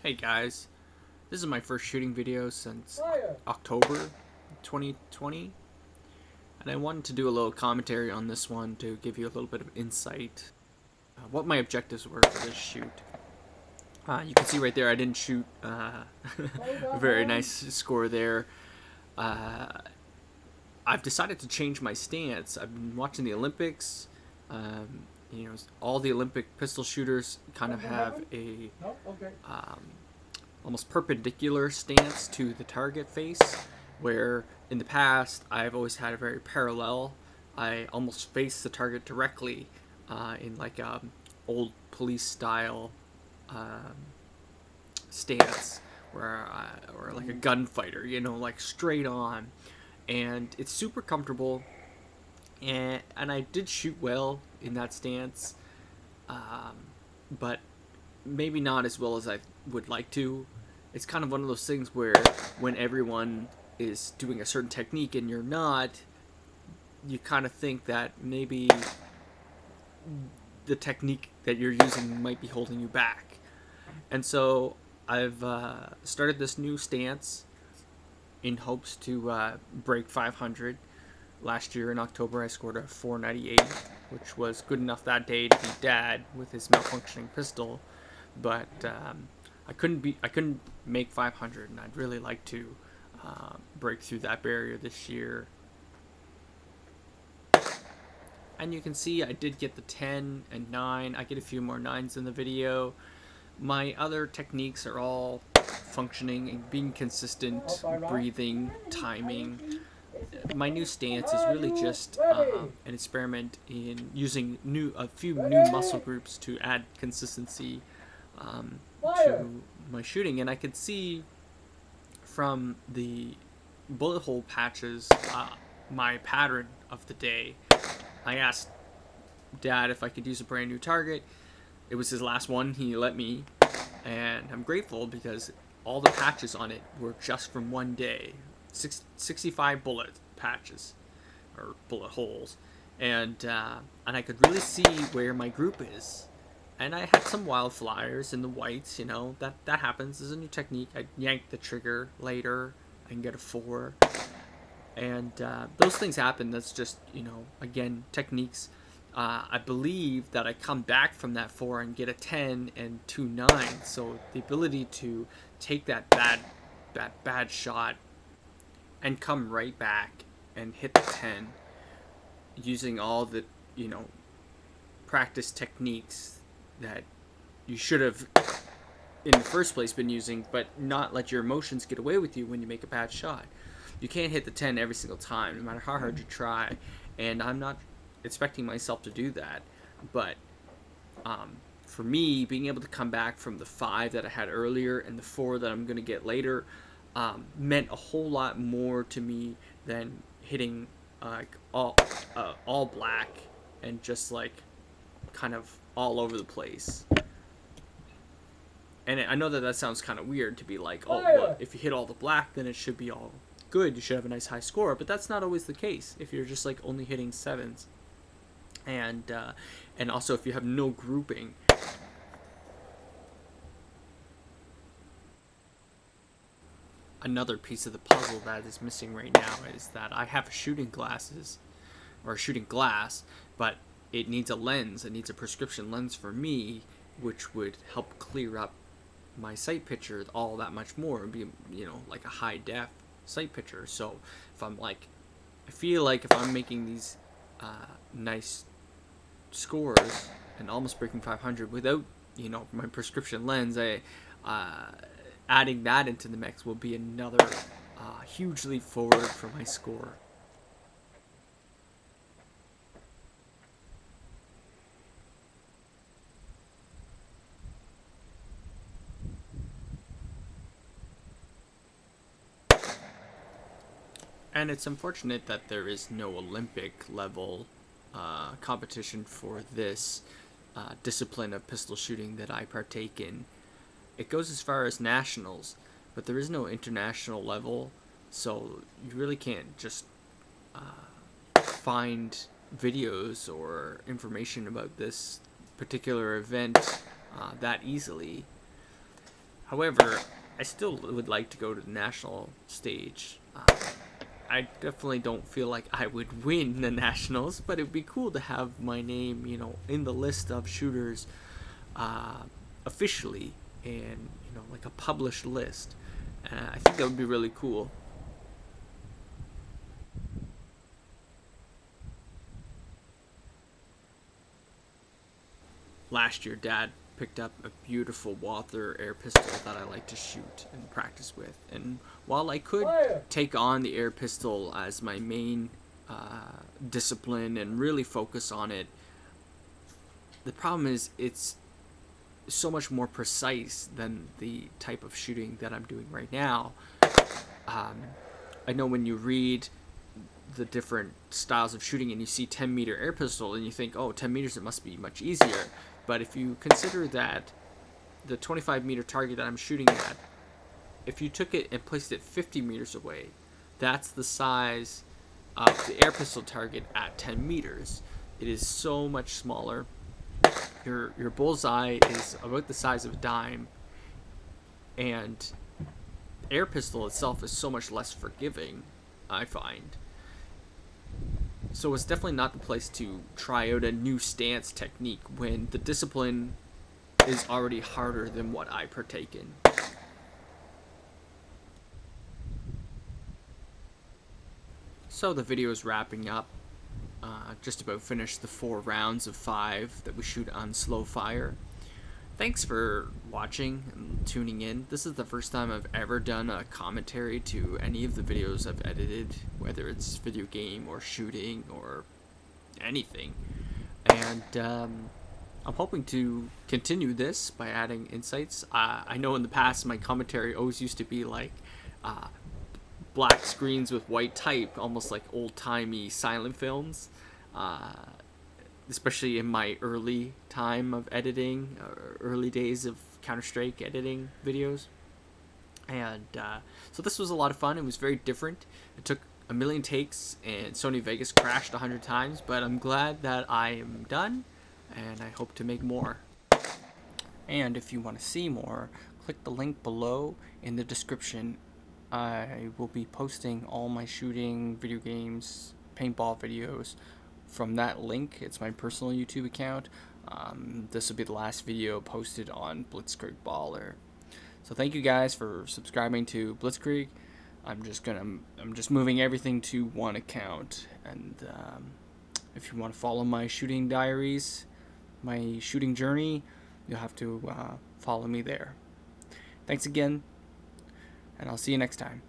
Hey guys, this is my first shooting video since October 2020, and I wanted to do a little commentary on this one to give you a little bit of insight what my objectives were for this shoot. You can see right there I didn't shoot a very nice score there. I've decided to change my stance. I've been watching the Olympics. All the Olympic pistol shooters kind of have a almost perpendicular stance to the target face, where in the past I've always had a very parallel. I almost face the target directly in like a old police style stance, or like a gunfighter, like straight on, and it's super comfortable. And I did shoot well in that stance, but maybe not as well as I would like to. It's kind of one of those things where when everyone is doing a certain technique and you're not, you kind of think that maybe the technique that you're using might be holding you back. And so I've started this new stance in hopes to break 500. Last year in October I scored a 498, which was good enough that day to beat Dad with his malfunctioning pistol, but I couldn't make 500, and I'd really like to break through that barrier this year. And you can see I did get the 10 and 9. I get a few more 9s in the video. My other techniques are all functioning and being consistent, breathing, timing. My new stance is really just an experiment in using a few new muscle groups to add consistency to my shooting. And I could see from the bullet hole patches my pattern of the day. I asked Dad if I could use a brand new target. It was his last one, he let me, and I'm grateful because all the patches on it were just from one day. 65 bullet patches, or bullet holes, and I could really see where my group is. And I had some wild flyers in the whites, that happens. This is a new technique. I yanked the trigger later, I can get a 4, and those things happen. That's just, again, techniques. I believe that I come back from that 4 and get a 10 and 2 9s, so the ability to take that bad shot and come right back and hit the 10 using all the, practice techniques that you should have in the first place been using, but not let your emotions get away with you when you make a bad shot. You can't hit the 10 every single time, no matter how hard you try, and I'm not expecting myself to do that. But for me, being able to come back from the 5 that I had earlier and the 4 that I'm going to get later meant a whole lot more to me than hitting all black and just like kind of all over the place. And I know that sounds kind of weird to be like, oh, well, if you hit all the black, then it should be all good. You should have a nice high score, but that's not always the case. If you're just like only hitting 7s, and also if you have no grouping. Another piece of the puzzle that is missing right now is that I have shooting glass, but it needs a lens. It needs a prescription lens for me, which would help clear up my sight picture all that much more and be, like a high def sight picture. So if I feel like if I'm making these nice scores and almost breaking 500 without, my prescription lens, adding that into the mix will be another huge leap forward for my score. And it's unfortunate that there is no Olympic level competition for this discipline of pistol shooting that I partake in. It goes as far as nationals, but there is no international level, so you really can't just find videos or information about this particular event that easily. However, I still would like to go to the national stage. I definitely don't feel like I would win the nationals, but it would be cool to have my name, in the list of shooters officially, and like a published list. I think that would be really cool. Last year, Dad picked up a beautiful Walther air pistol that I like to shoot and practice with. And while I could take on the air pistol as my main discipline and really focus on it, the problem is it's so much more precise than the type of shooting that I'm doing right now. I know when you read the different styles of shooting and you see 10-meter air pistol and you think, oh, 10 meters, it must be much easier. But if you consider that the 25-meter target that I'm shooting at, if you took it and placed it 50 meters away, that's the size of the air pistol target at 10 meters. It is so much smaller. Your bullseye is about the size of a dime, and air pistol itself is so much less forgiving, I find. So it's definitely not the place to try out a new stance technique when the discipline is already harder than what I partake in. So the video is wrapping up. Just about finished the 4 rounds of 5 that we shoot on slow fire. Thanks for watching and tuning in. This is the first time I've ever done a commentary to any of the videos I've edited, whether it's video game or shooting or anything. And I'm hoping to continue this by adding insights. I know in the past my commentary always used to be like black screens with white type, almost like old-timey silent films. Especially in my early time of editing, early days of Counter-Strike editing videos. And so this was a lot of fun. It was very different. It took a million takes, and Sony Vegas crashed 100 times, but I'm glad that I am done, and I hope to make more. And if you want to see more, click the link below in the description. I will be posting all my shooting, video games, paintball videos from that link. It's my personal YouTube account. This will be the last video posted on Blitzkrieg Baller. So thank you guys for subscribing to Blitzkrieg. I'm just moving everything to one account, and if you want to follow my shooting diaries, my shooting journey, you'll have to follow me there. Thanks again, and I'll see you next time.